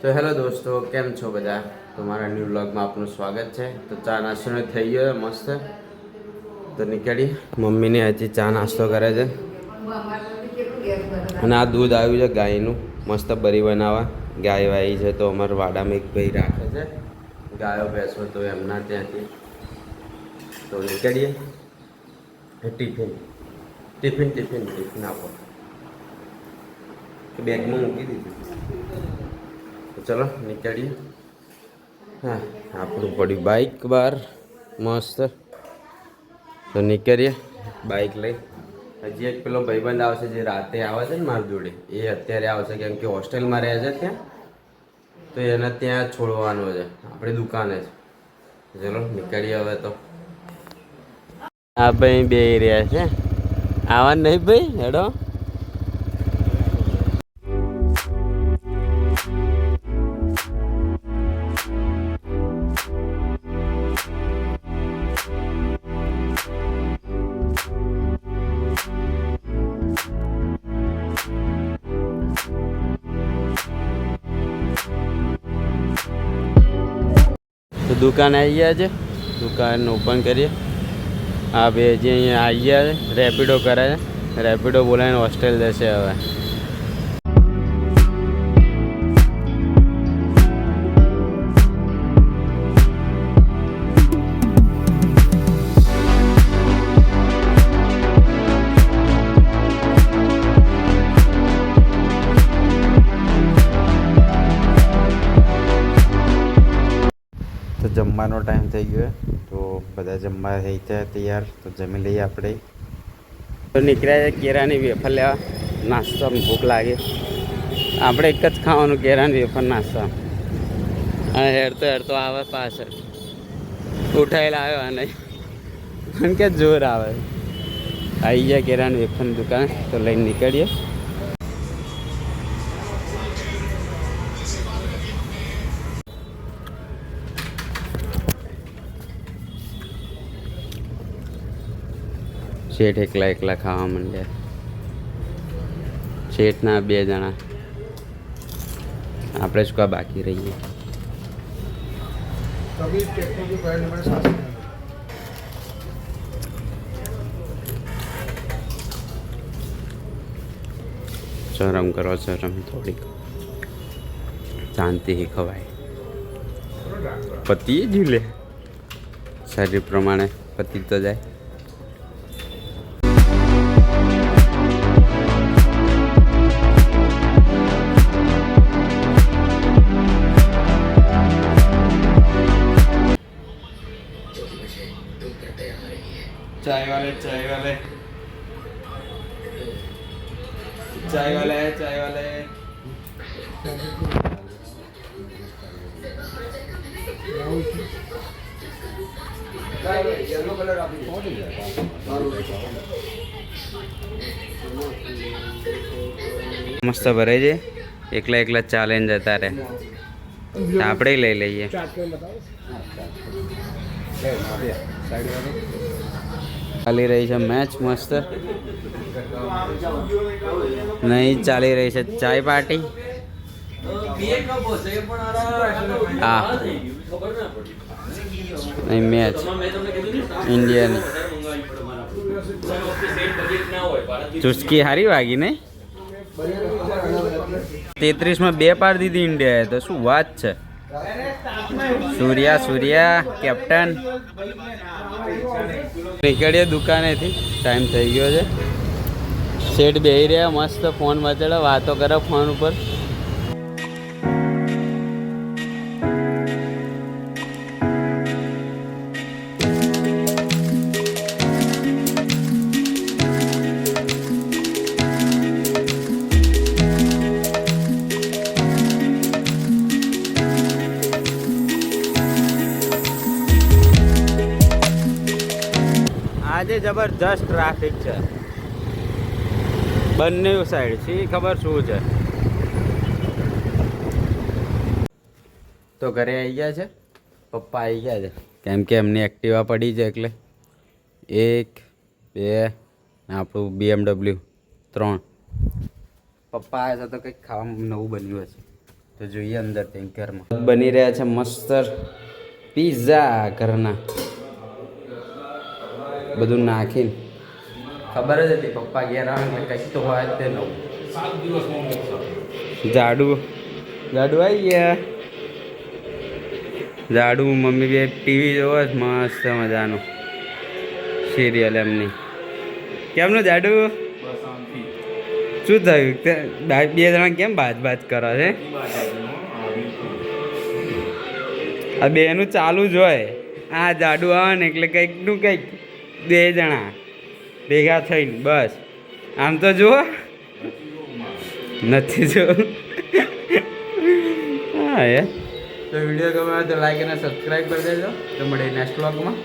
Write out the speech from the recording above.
તો હેલો દોસ્તો, કેમ છો બધા? તો મારા ન્યૂ વ્લોગમાં આપનું સ્વાગત છે. તો ચા નાસ્તો થઈ ગયો મસ્ત. તો નીકળી મમ્મીને હજી ચા નાસ્તો કરે છે. અને આ દૂધ આવ્યું છે ગાયનું, મસ્ત બરી બનાવવા. ગાય વાઈ છે તો અમારા વાડામાં એક ભાઈ રાખે છે ગાયો ભેંસો, તો એમના ત્યાંથી તો નીકળીએ. ટિફિન ટિફિન ટિફિન ટિફિન આપો, બેગમાં મૂકી દીધું. ચલો નીકળીએ. હા, આપણું પડ્યું બાઇક બહાર મસ્ત. તો નીકળીએ બાઇક લઈ. હજી એક પેલો ભાઈબંધ આવશે જે રાતે આવે છે ને મારી જોડે, એ અત્યારે આવશે કેમ કે હોસ્ટેલમાં રહે છે ત્યાં. તો એને ત્યાં છોડવાનો છે આપણી દુકાને જ. ચલો નીકળીએ હવે તો. હા ભાઈ, બે રહ્યા છે. આવવાનું નહીં ભાઈ, હેડો. તો દુકાન આવી ગયા છે, દુકાન ઓપન કરીએ. આ બે જે અહીંયા આવી ગયા છે, રેપિડો કરે છે. રેપિડો બોલાવીને હોસ્ટેલ જશે હવે. તો જમવાનો ટાઈમ થઈ ગયો, તો બધા જમવા થઈ ગયા તૈયાર. તો જમી લઈએ આપણે. તો નીકળ્યા છે કેળાની વેફર લેવા. નાસ્તો ભૂખ લાગે, આપણે એક જ ખાવાનું કેળાની વેફર નાસ્તા. અને હેરતો આવે પાછળ, ઉઠાયેલા આવ્યો નહીં પણ કે જોર આવે. આવી ગયા કેળાની વેફરની દુકાન, તો લઈને નીકળીએ. શેઠ એકલા ખાવા માંડ્યા. શેઠના 2 જણા, આપણે શું કા બાકી રહીએ. શરમ કરો, શરમ થોડીક, શાંતિથી ખવાય. પતિએ જ લે, શરીર પ્રમાણે પતિ તો જાય. चाय वाले चाय वाले चाय वाले चाय वाले येलो कलर आप मस्त भरे છે. એકલા એકલા ચાલેન્જ જતા રહે, આપણે લઈ લઈએ. ચાલી રહી છે મેચ મસ્ત. નહીં ચાલી રહી છે ચાય પાર્ટી. હા નહીં, મેચ ઇન્ડિયાની. ચુસ્કી હારી વાગી નહીં. 33માં 2 પાર દીધી ઇન્ડિયાએ, તો શું વાત છે. સૂર્યા કેપ્ટન. નીકળીએ દુકાનેથી, ટાઈમ થઈ ગયો છે. શેઠ બેહી રહ્યા મસ્ત, ફોન મચાડે, વાતો કરે ફોન ઉપર. આજે જબરજસ્ત ટ્રાફિક છે બંને સાઈડ. શી ખબર શું છે. તો ઘરે આવી ગયા છે, પપ્પા આવી ગયા છે, કેમ કે એમની એક્ટિવા પડી છે એટલે. 1 2 આપણું BMW 3. પપ્પા આવ્યા છે તો કંઈક ખાવામાં નવું બન્યું હશે. તો જોઈએ અંદર ત્યાં ઘરમાં બની રહ્યા છે મસ્ત પીઝા ઘરના, બધું નાખીને. ખબર જ હતી પપ્પા ઘેર આવે એટલે કંઈક તો હોય જ તે નવું. 7 દિવસમાં મોકલો. જાડુ આવી ગયા. જાડુ મમ્મી બે ટીવી જોવે છે મસ્ત મજાનું સિરિયલ એમની. કેમનું જાડુ? બસ શાંતિ. શું થયું? બે જણા કેમ બાજ કરો છે? આ બેનું ચાલુ જ હોય. આ જાડુ આવે ને એટલે કંઈકનું કંઈક બે જણા ભેગા થઈને બસ. આમ તો જુઓ નથી જો. હા યાર, તો વિડીયો ગમે તો લાઈક અને સબસ્ક્રાઈબ કરી દેજો. તો મળીએ નેક્સ્ટ વ્લોગમાં.